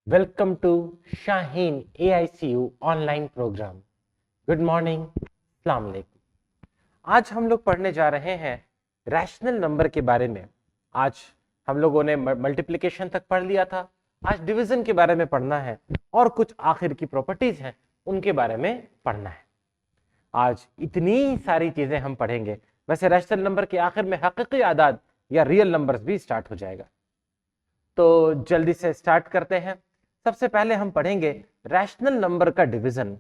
Welcome to Shaheen AICU online program. Good morning, अस्सलाम वालेकुम। आज हम लोग पढ़ने जा रहे हैं रैशनल नंबर के बारे में। आज हम लोगों ने मल्टीप्लिकेशन तक पढ़ लिया था। आज डिवीजन के बारे में पढ़ना है और कुछ आखिर की प्रॉपर्टीज हैं उनके बारे में पढ़ना है। आज इतनी सारी चीजें हम पढ़ेंगे। वैसे रैशनल नंबर के आखिर में हकीकी आदाद या रियल नंबर्स भी स्टार्ट हो जाएगा। तो जल्दी से स्टार्ट करते हैं। सबसे पहले हम पढ़ेंगे रैशनल नंबर का डिवीजन।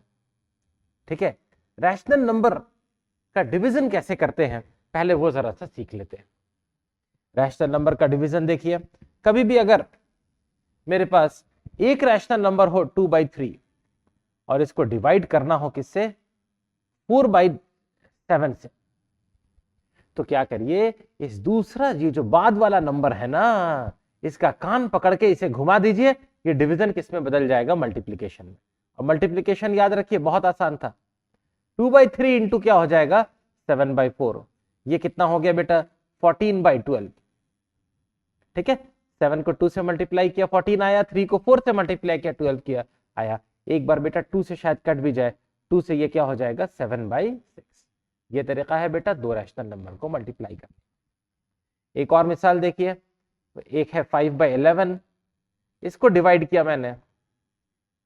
ठीक है, रैशनल नंबर का डिवीजन कैसे करते हैं पहले वो जरा सा सीख लेते हैं। रैशनल नंबर का डिवीजन देखिए, कभी भी अगर मेरे पास एक रैशनल नंबर हो 2/3 और इसको डिवाइड करना हो किससे, 4/7 से, तो क्या करिए, इस दूसरा ये जो बाद वाला नंबर है ना, इसका कान पकड़ के इसे घुमा दीजिए। ये डिवीजन किस में बदल जाएगा, मल्टीप्लीकेशन में। और मल्टीप्लीकेशन याद रखिए बहुत आसान था। 2/3 इंटू क्या हो जाएगा, 7/4। ये कितना हो गया बेटा, 14/12। ठीक है, 7 को 2 से मल्टीप्लाई किया 14 आया, 3 को 4 से मल्टीप्लाई किया 12 किया आया। एक बार बेटा 2 से शायद कट भी जाए, 2 से ये क्या हो जाएगा, 7/6। ये तरीका है बेटा दो रैशनल नंबर को मल्टीप्लाई करने। एक और मिसाल देखिए, एक है 5/11, इसको डिवाइड किया मैंने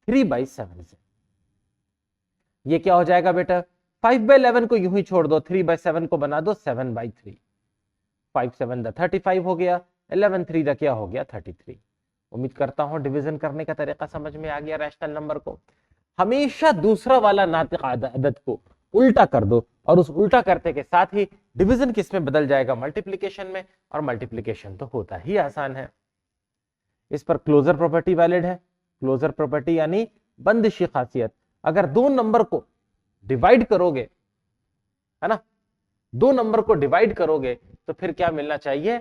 3/7 से। ये क्या हो जाएगा बेटा, 5/11 को यूं ही छोड़ दो, 3/7 को बना दो 7/3। 5/7 35 हो गया, 11/3 क्या हो गया, 33। उम्मीद करता हूं डिवीजन करने का तरीका समझ में आ गया। रैशनल नंबर को हमेशा दूसरा वाला नातिक अदद को उल्टा कर दो और उस उल्टा करते के साथ ही डिवीजन किस में बदल जाएगा, मल्टीप्लिकेशन में। और मल्टीप्लिकेशन तो होता ही आसान है। इस पर क्लोजर प्रॉपर्टी वैलिड है। क्लोजर प्रॉपर्टी यानी बंदिशी खासियत। अगर दो नंबर को डिवाइड करोगे, है ना, दो नंबर को डिवाइड करोगे तो फिर क्या मिलना चाहिए,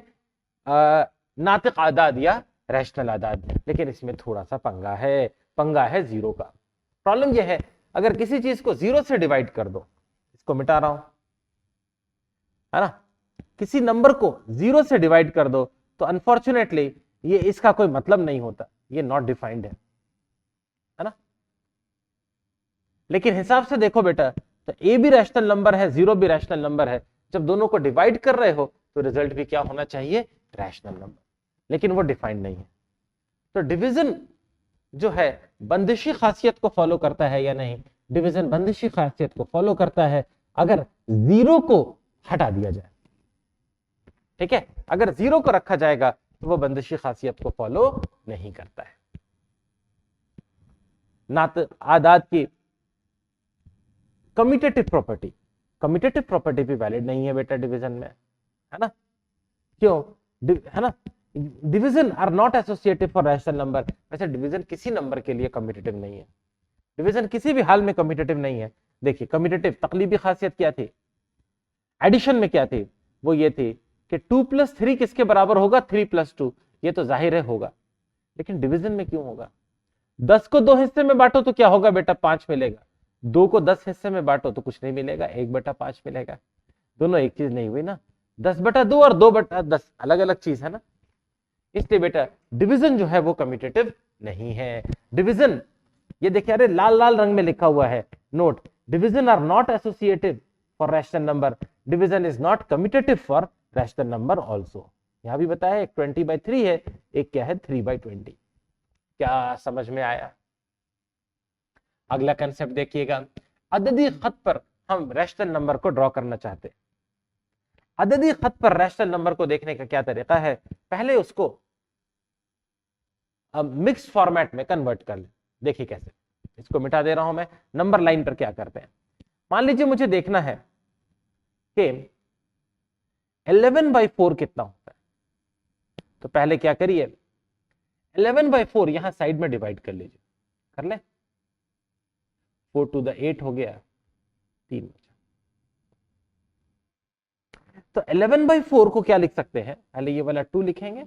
नातिक आदाद या रैशनल आदाद। लेकिन इसमें थोड़ा सा पंगा है जीरो का। प्रॉब्लम यह है, अगर किसी चीज को जीरो से डिवाइड कर दो, इसको मिटा रहा हूं, है ना, किसी नंबर को जीरो से डिवाइड कर दो तो अनफॉर्चुनेटली ये इसका कोई मतलब नहीं होता, ये नॉट डिफाइंड है ना। लेकिन हिसाब से देखो बेटा, तो ए भी रैशनल नंबर है, जीरो भी रैशनल नंबर है। जब दोनों को डिवाइड कर रहे हो तो रिजल्ट भी क्या होना चाहिए, रैशनल नंबर। लेकिन वो डिफाइंड नहीं है। तो डिवीजन जो है बंदिशी खासियत को फॉलो करता है या नहीं, डिवीजन बंदिशी खासियत को फॉलो करता है अगर जीरो को हटा दिया जाए। ठीक है, अगर जीरो को रखा जाएगा तो वो बंदिशी खासियत को फॉलो नहीं करता है। नात आदाद की कम्यूटेटिव प्रॉपर्टी भी वैलिड नहीं है बेटा डिवीजन में, है ना। क्यों, है ना, division are not associative for rational number. वैसे डिवीजन किसी नंबर के लिए कम्यूटेटिव नहीं है, डिवीजन किसी भी हाल में कम्यूटेटिव नहीं है। देखिए कम्यूटेटिव तकलीबी खासियत क्या थी, एडिशन में क्या थी, वो ये थी कि 2+3 किसके बराबर होगा, 3+2। ये तो जाहिर है होगा, लेकिन डिवीजन में क्यों होगा। 10 को 2 हिस्से में बांटो तो क्या होगा बेटा, 5 मिलेगा। 2 को 10 हिस्से में बांटो तो कुछ नहीं मिलेगा, 1/5 मिलेगा। दोनों एक चीज नहीं हुई ना, 10/2 और 2/10 अलग अलग चीज है ना। इसलिए बेटा डिवीजन जो है वो कम्यूटेटिव नहीं है। डिवीजन, ये देखिए, अरे लाल लाल रंग में लिखा हुआ है, note, division are not associative for rational number, division is not commutative for rational number also. यहां भी बताया एक 20/3 है, एक क्या है 3/20। क्या समझ में आया। अगला कंसेप्ट देखिएगा, अददी खत पर हम रैशनल नंबर को ड्रॉ करना चाहते हैं। अददी खत पर रैशनल नंबर को देखने का क्या तरीका है, पहले उसको मिक्स फॉर्मेट में कन्वर्ट कर ले। देखिए कैसे, इसको मिटा दे रहा हूं मैं। नंबर लाइन पर क्या करते हैं, मान लीजिए मुझे देखना है कि 11/4 कितना होता है। तो पहले क्या करिए, 11/4 यहां साइड में डिवाइड कर लीजिए, कर ले, 4 to the 8 हो गया, 3 बचा। तो 11/4 को क्या लिख सकते हैं, पहले ये वाला 2 लिखेंगे,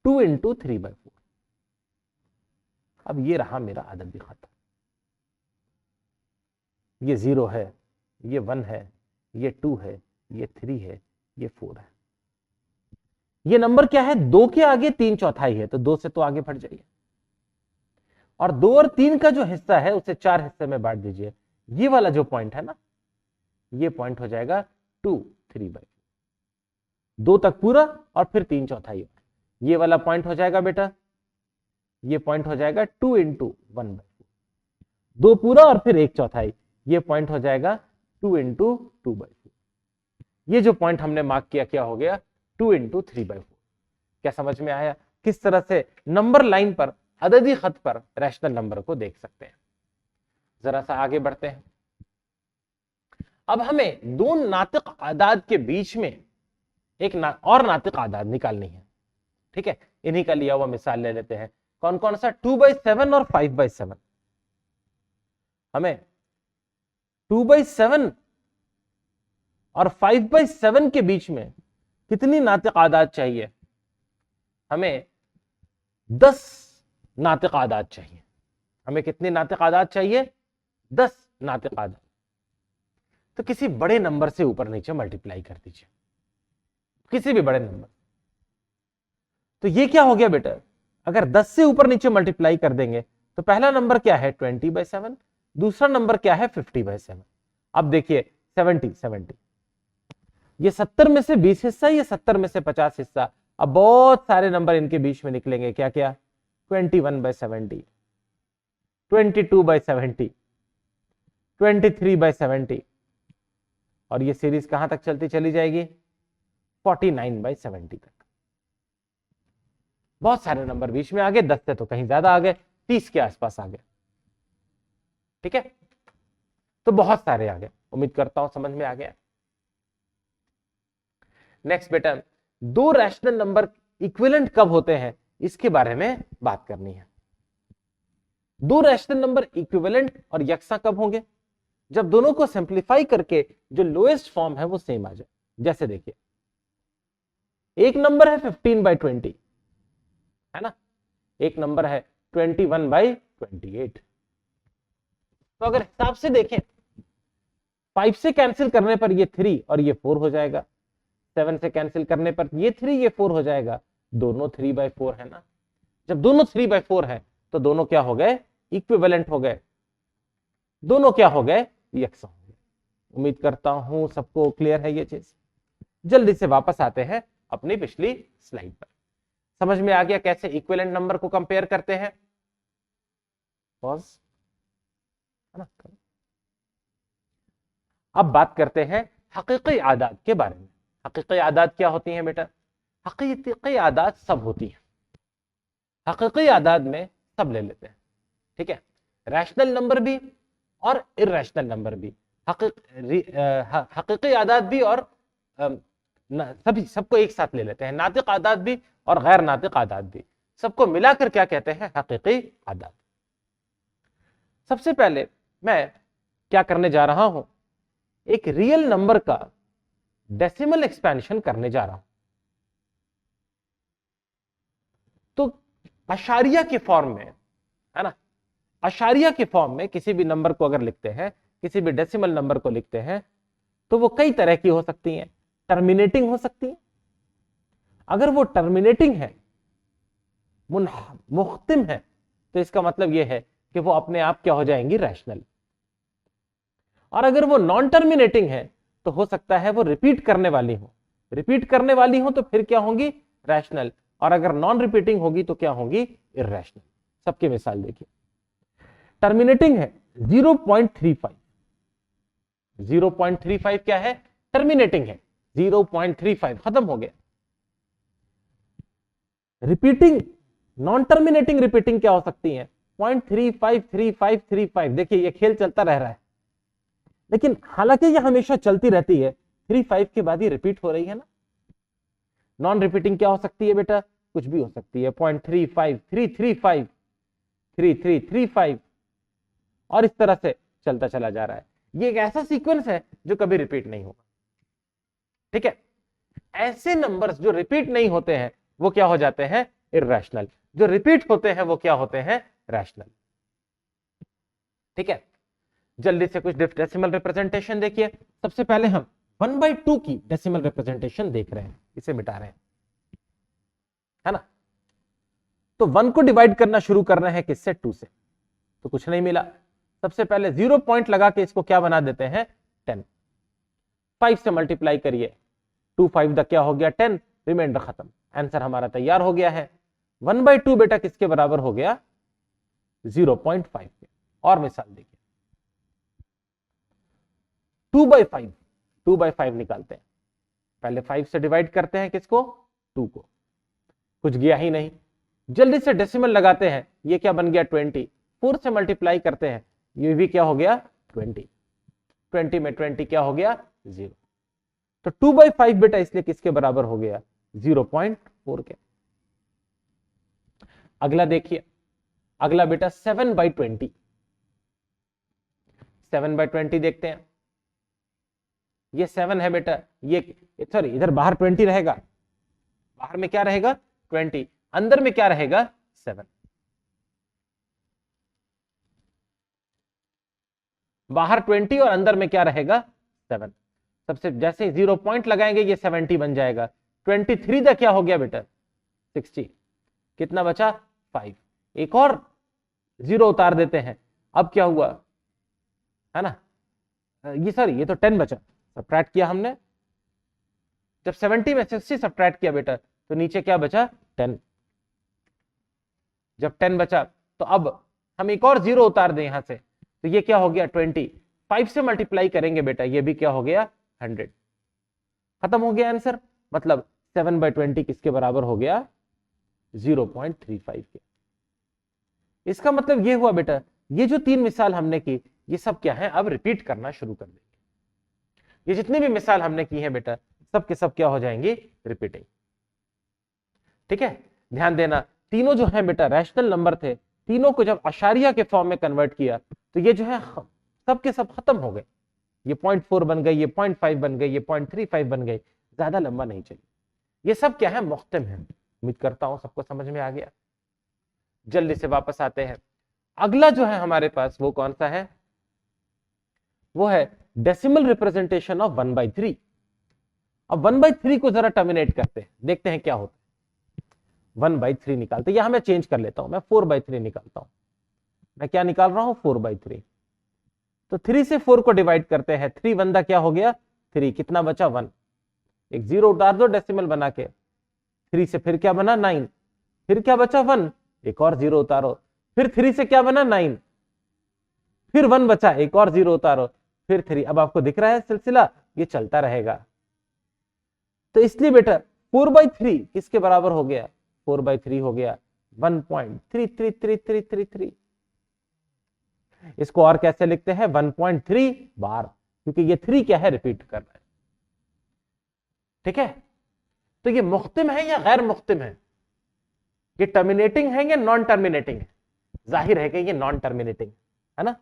2 इंटू 3/4। अब ये रहा मेरा अददी खत, ये 0 है, ये 1 है, ये 2 है, ये 3 है, ये 4 है। ये नंबर क्या है, 2 के आगे 3/4 है, तो 2 से तो आगे बढ़ जाइए, और 2 और 3 का जो हिस्सा है उसे 4 हिस्से में बांट दीजिए। ये वाला जो पॉइंट है ना, ये पॉइंट हो जाएगा 2 3/4, 2 तक पूरा और फिर 3/4। ये वाला पॉइंट हो जाएगा बेटा, ये पॉइंट हो जाएगा 2 × 1/4, 2 पूरा और फिर 1/4, ये पॉइंट हो जाएगा 2 × 2/4। ये जो पॉइंट हमने मार्क किया क्या हो गया, 2 × 3/4। क्या समझ में आया किस तरह से नंबर लाइन पर, अददी खत पर रैशनल नंबर को देख सकते हैं। जरा सा आगे बढ़ते हैं। अब हमें दो नातिक आदाद के बीच में एक और नातिक आदाद निकालनी है, ठीक है। इन्हीं का लिया हुआ मिसाल ले लेते हैं। कौन कौन सा, 2/7 और 5/7। हमें 2/7 और 5/7 के बीच में कितनी नातिक आदाद चाहिए, हमें 10 नातिक आदाद चाहिए। हमें कितनी नातिक आदाद चाहिए, 10 नातिक आदाद। तो किसी बड़े नंबर से ऊपर नीचे मल्टीप्लाई कर दीजिए, किसी भी बड़े नंबर। तो ये क्या हो गया बेटा, अगर 10 से ऊपर नीचे मल्टीप्लाई कर देंगे तो पहला नंबर क्या है 20/7, दूसरा नंबर क्या है 50/7। अब देखिए 70 ये 70 में से 20 हिस्सा, ये 70 में से 50 हिस्सा। अब बहुत सारे नंबर इनके बीच में निकलेंगे, क्या क्या, 21/70, 22/70, 23/70, और ये सीरीज कहां तक चलती चली जाएगी, 49/70 तक। बहुत सारे नंबर बीच में आ गए, 10 से तो कहीं ज्यादा आ गए, 30 के आसपास आ गए, ठीक है। तो बहुत सारे आ गए, उम्मीद करता हूं समझ में आ गया। नेक्स्ट बेटा, दो रैशनल नंबर इक्विवेलेंट कब होते हैं, इसके बारे में बात करनी है। दो रैशनल नंबर इक्विवेलेंट और यकसा कब होंगे, जब दोनों को सिंप्लीफाई करके जो लोएस्ट फॉर्म है वो सेम आ जाए। जैसे देखिए एक नंबर है 15/20, है ना, एक नंबर है 21/28। तो अगर हिसाब से देखें 5 से कैंसिल करने पर ये 3 और ये 4 हो जाएगा, 7 से कैंसिल करने पर ये 3 ये 4 हो जाएगा, दोनों 3/4 है ना। जब दोनों 3/4 है तो दोनों क्या हो गए, इक्विवेलेंट हो गए, दोनों क्या हो गए, यकसा हो गए। उम्मीद करता हूं सबको क्लियर है ये चीज। जल्दी से वापस आते हैं अपनी पिछली स्लाइड पर। समझ में आ गया कैसे इक्विवेलेंट नंबर को कंपेयर करते हैं, पॉज, है ना। अब बात करते हैं हकीकी आदाद के बारे में। हकीकी आदाद क्या होती हैं बेटा, हकीकी आदाद सब होती है। हकीकी आदाद में सब ले लेते हैं, ठीक है, रैशनल नंबर भी और इर्रेशनल नंबर भी, हकीकी आदाद भी और सभी, सबको एक साथ ले लेते हैं। नातिक आदाद भी और गैर नातिक आदाद भी, सबको मिलाकर क्या कहते हैं, हकीकी आदाद। सबसे पहले मैं क्या करने जा रहा हूं, एक रियल नंबर का डेसिमल एक्सपेंशन करने जा रहा हूं। तो अशारिया के फॉर्म में, है ना, अशारिया के फॉर्म में किसी भी नंबर को अगर लिखते हैं, किसी भी डेसिमल नंबर को लिखते हैं, तो वो कई तरह की हो सकती हैं। टर्मिनेटिंग हो सकती है, अगर वो टर्मिनेटिंग है, मुख्तिम है, तो इसका मतलब यह है कि वो अपने आप क्या हो जाएंगी, रैशनल। और अगर वो नॉन टर्मिनेटिंग है तो हो सकता है वो रिपीट करने वाली हो, रिपीट करने वाली हो तो फिर क्या होंगी, रैशनल। और अगर नॉन रिपीटिंग होगी तो क्या होंगी, इर्रेशनल। सबकी मिसाल देखिए, टर्मिनेटिंग है 0.35, 0.35 क्या है, टर्मिनेटिंग है 0.35, खत्म हो गया। रिपीटिंग, नॉन टर्मिनेटिंग रिपीटिंग क्या हो सकती है, 0.35 35 35। देखिए ये खेल चलता रह रहा है, लेकिन हालांकि ये हमेशा चलती रहती है, 35 के बाद ये रिपीट हो रही है ना। नॉन रिपीटिंग क्या हो सकती है बेटा, कुछ भी हो सकती है, 0.35 335 3335, और इस तरह से चलता चला जा रहा है। ये एक ऐसा सीक्वेंस है जो कभी रिपीट नहीं होगा, ठीक है। ऐसे नंबर्स जो रिपीट नहीं होते हैं वो क्या हो जाते हैं, इर्रेशनल। जो रिपीट होते हैं वो क्या होते हैं, रैशनल, ठीक है। जल्दी से कुछ डेसिमल रिप्रेजेंटेशन देखिए। सबसे पहले हम 1/2 की डेसिमल रिप्रेजेंटेशन देख रहे हैं, इसे मिटा रहे हैं। है ना। तो 1 को डिवाइड करना शुरू कर रहे हैं किससे, 2 से, तो कुछ नहीं मिला। सबसे पहले 0 पॉइंट लगा के इसको क्या बना देते हैं, 10। 5 से मल्टीप्लाई करिए, 2 5 द क्या हो गया 10, रिमाइंडर खत्म, आंसर हमारा तैयार हो गया है। 1/2 बेटा किसके बराबर हो गया, 0.5 के। और मिसाल देखिए 2/5, 2/5 निकालते हैं, पहले 5 से डिवाइड करते हैं किसको, 2 को, कुछ गया ही नहीं। जल्दी से डेसिमल लगाते हैं, ये क्या बन गया 20, 4 से मल्टीप्लाई करते हैं, ये भी क्या हो गया 20, 20 में 20 क्या हो गया 0। तो 2/5 बेटा इसलिए किसके बराबर हो गया, 0.4 के। अगला देखिए, अगला बेटा 7/20, 7/20 देखते हैं। ये 7 है बेटा, ये सॉरी इधर बाहर 20 रहेगा, बाहर में क्या रहेगा 20, अंदर में क्या रहेगा 7। बाहर 20 और अंदर में क्या रहेगा 7। सबसे जैसे 0 पॉइंट लगाएंगे ये 70 बन जाएगा। 23 का क्या हो गया बेटा 60, कितना बचा 5, एक और 0 उतार देते हैं, अब क्या हुआ, है ना, ये सॉरी ये तो 10 बचा, सब्ट्रैक्ट किया हमने, जब 70 में 60 सब्ट्रैक्ट किया बेटा तो नीचे क्या बचा 10। जब 10 बचा तो अब हम एक और 0 उतार दें यहां से, तो ये क्या हो गया 20, 5 से मल्टीप्लाई करेंगे बेटा, ये भी क्या हो गया 100, खत्म हो गया आंसर। मतलब 7/20 किसके बराबर हो गया 0.35 के। इसका मतलब ये हुआ बेटा, ये जो 3 मिसाल हमने की ये सब क्या है, अब रिपीट करना शुरू कर देंगे। ये जितनी भी मिसाल हमने की है बेटा सब के सब क्या हो जाएंगी रिपीटिंग, ठीक है। ध्यान देना, तीनों जो है बेटा रैशनल नंबर थे, तीनों को जब अशारिया के फॉर्म में कन्वर्ट किया तो ये जो है सब के सब खत्म हो गए। ये 0.4 बन गए, ये 0.5 बन गए, ये 0.35 बन गए, ज्यादा लंबा नहीं चाहिए। ये सब क्या है मुख्तम है। उम्मीद करता हूं सबको समझ में आ गया। जल्दी से वापस आते हैं, अगला जो है हमारे पास वो कौन सा है, वो है डेसिमल रिप्रेजेंटेशन ऑफ 1/3। अब 1/3 को जरा टर्मिनेट करते हैं, देखते हैं क्या होता है। 1/3 निकालते, यहां मैं चेंज कर लेता हूं, मैं 4/3 निकालता हूं। मैं क्या निकाल रहा हूं 4/3। तो 3 से 4 को डिवाइड करते हैं, 3 1 क्या हो गया 3, कितना बचा 1, एक 0 उतार दो डेसिमल बना के, 3 से फिर क्या बना 9, फिर क्या बचा 1, एक और 0 उतारो, फिर 3 से क्या बना 9, फिर 1 बचा, एक और 0 उतारो, फिर 3। अब आपको दिख रहा है सिलसिला, ये चलता रहेगा। तो इसलिए बेटा 4/3 किसके बराबर हो गया, 4/3 हो गया 1.33333। इसको और कैसे लिखते हैं 1.3 बार, क्योंकि ये 3 क्या है रिपीट कर रहा है, ठीक है। तो ये मुख्तिम है या गैर मुख्तिम है, ये टर्मिनेटिंग है या नॉन टर्मिनेटिंग है, जाहिर है कि ये नॉन टर्मिनेटिंग है ना।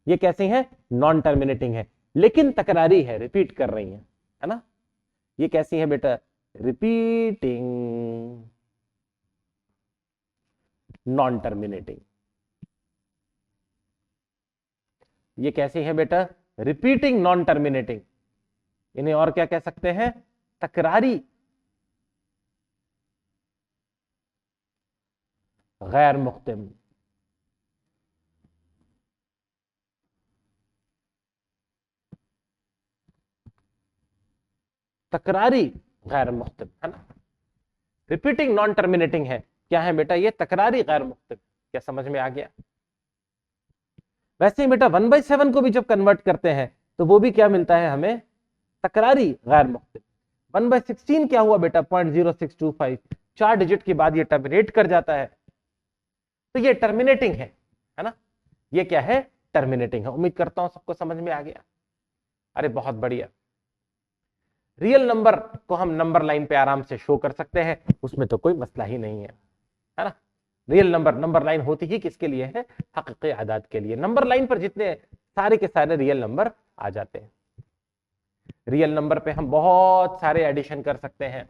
ये कैसी है नॉन टर्मिनेटिंग है, लेकिन तकरारी है, रिपीट कर रही है ना। ये कैसी है बेटा रिपीटिंग नॉन टर्मिनेटिंग। ये कैसी है बेटा रिपीटिंग नॉन टर्मिनेटिंग। इन्हें और क्या कह सकते हैं, तकरारी गैर मुख्तिम। तकरारी गैर मुख्तिम है ना, रिपीटिंग नॉन टर्मिनेटिंग है, क्या है बेटा ये तकरारी गैर मुख्तिम। क्या समझ में आ गया। वैसे ही बेटा 1/7 को भी जब कन्वर्ट करते हैं तो वो भी क्या मिलता है हमें, तकरारी गैर मुख्तिम। 1/16 क्या हुआ बेटा 0.0625, 4 डिजिट के बाद ये टर्मिनेट कर जाता है, तो ये टर्मिनेटिंग है ना। ये क्या है टर्मिनेटिंग है। उम्मीद करता हूं सबको समझ में आ गया। अरे बहुत बढ़िया। रियल नंबर को हम नंबर लाइन पे आराम से शो कर सकते हैं, उसमें तो कोई मसला ही नहीं है ना। रियल नंबर लाइन होती ही किसके लिए है, हकीकी आदाद के लिए। नंबर लाइन पर जितने सारे के सारे रियल नंबर आ जाते हैं। रियल नंबर पे हम बहुत सारे एडिशन कर सकते हैं,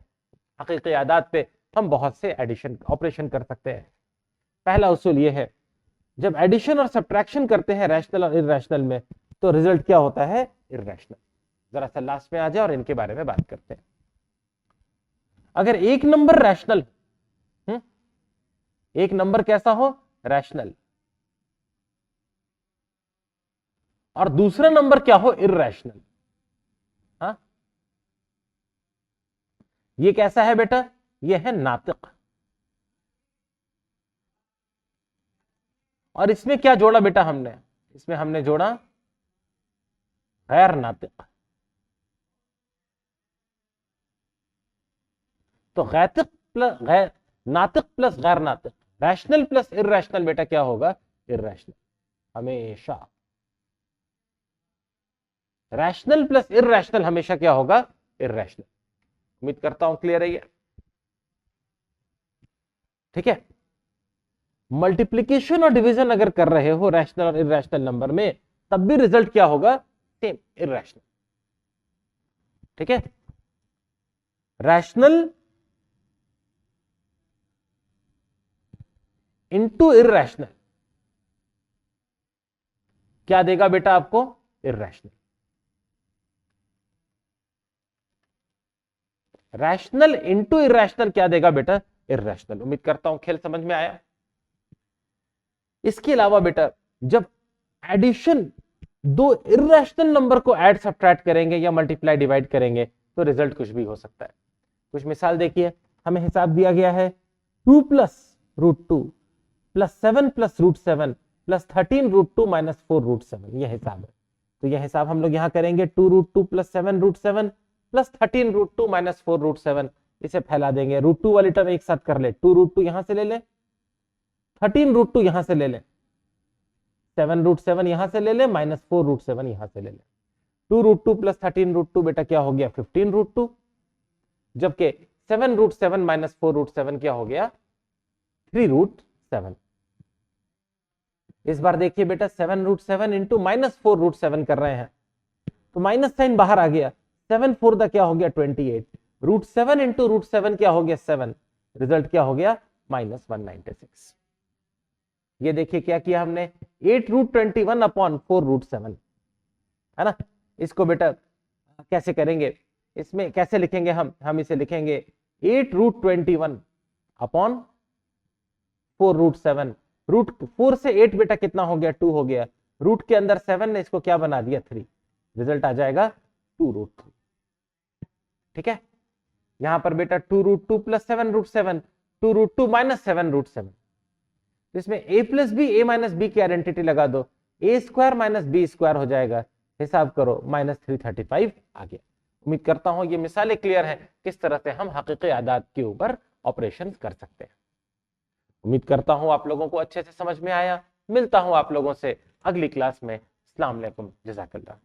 हकीकी आदाद पे हम बहुत से एडिशन ऑपरेशन कर सकते हैं। पहला उसूल ये है, जब एडिशन और सब्ट्रैक्शन करते हैं रैशनल और इरैशनल में, तो रिजल्ट क्या होता है इरैशनल। जरा सा लास्ट में आ जाए और इनके बारे में बात करते हैं। अगर एक नंबर रैशनल एक नंबर कैसा हो, रैशनल, और दूसरा नंबर क्या हो, इर्रेशनल। हाँ, ये कैसा है बेटा, ये है नातिक। और इसमें क्या जोड़ा बेटा हमने, इसमें हमने जोड़ा गैर नातिक। तो नातिक प्लस गैर नातिक, रैशनल प्लस इर्रेशनल बेटा क्या होगा, इर्रेशनल हमेशा। रैशनल प्लस इर्रेशनल हमेशा क्या होगा, इर्रेशनल। उम्मीद करता हूं क्लियर है ये, ठीक है। मल्टीप्लीकेशन और डिवीजन अगर कर रहे हो रैशनल और इर्रेशनल नंबर में, तब भी रिजल्ट क्या होगा, सेम, इर्रेशनल। ठीक है, रैशनल इंटू इर्रेशनल क्या देगा बेटा आपको, इर्रेशनल। रैशनल इंटू इर्रेशनल क्या देगा बेटा, इर्रेशनल। उम्मीद करता हूं खेल समझ में आया। इसके अलावा बेटा जब एडिशन दो इर्रेशनल नंबर को ऐड सब्ट्रैक्ट करेंगे या मल्टीप्लाई डिवाइड करेंगे तो रिजल्ट कुछ भी हो सकता है। कुछ मिसाल देखिए, हमें हिसाब दिया गया है 2 plus root 2 plus 7 plus root 7 plus 13 root 2 minus 4 root 7, यह हिसाब है। तो यह हिसाब हम लोग यहां करेंगे 2 root 2 plus 7 root 7 plus 13 root 2 minus 4 root 7, इसे फैला देंगे। रूट 2 वाली टर्म एक साथ कर ले, 2 रूट 2 यहां से ले ले, 13 रूट 2 यहां से ले ले, 7 रूट 7 यहां से ले ले, माइनस 4 रूट 7 यहां से ले ले। 2 रूट 2 प्लस 13 रूट 2 बेटा क्या हो गया, 15 रूट 2, जबकि 7 रूट 7 माइनस 4 रूट 7 क्या हो गया, 3 रूट 7। इस बार देखिए बेटा 7 रूट 7 इंटू माइनस 4 रूट 7 कर रहे हैं, तो माइनस साइन बाहर आ गया, 7 4 दा क्या हो गया, 28। रूट 7 इंटू रूट 7 क्या हो गया, 7, रिजल्ट क्या हो गया, माइनस 196। ये देखिए क्या किया हमने, 8 रूट 21 अपॉन 4 रूट 7, है ना। इसको बेटा कैसे करेंगे, इसमें कैसे लिखेंगे हम इसे लिखेंगे 8 रूट 21 अपॉन 4 रूट 7। रूट 4 से 8 बेटा कितना हो गया, 2 हो गया, रूट के अंदर 7 ने इसको क्या बना दिया, 3, रिजल्ट आ जाएगा 2 रूट 3। ठीक है, यहां पर बेटा 2 root 2 plus 7 root 7, 2 root 2 minus 7 root 7, इसमें a plus B, A minus B की आइडेंटिटी लगा दो, A square minus B square हो जाएगा, हिसाब करो माइनस 335 आ गया। उम्मीद करता हूं ये मिसालें क्लियर है किस तरह से हम हकीकी आदाद के ऊपर ऑपरेशन कर सकते हैं। उम्मीद करता हूं आप लोगों को अच्छे से समझ में आया। मिलता हूं आप लोगों से अगली क्लास में। अस्सलाम वालेकुम, जज़ाकल्लाह।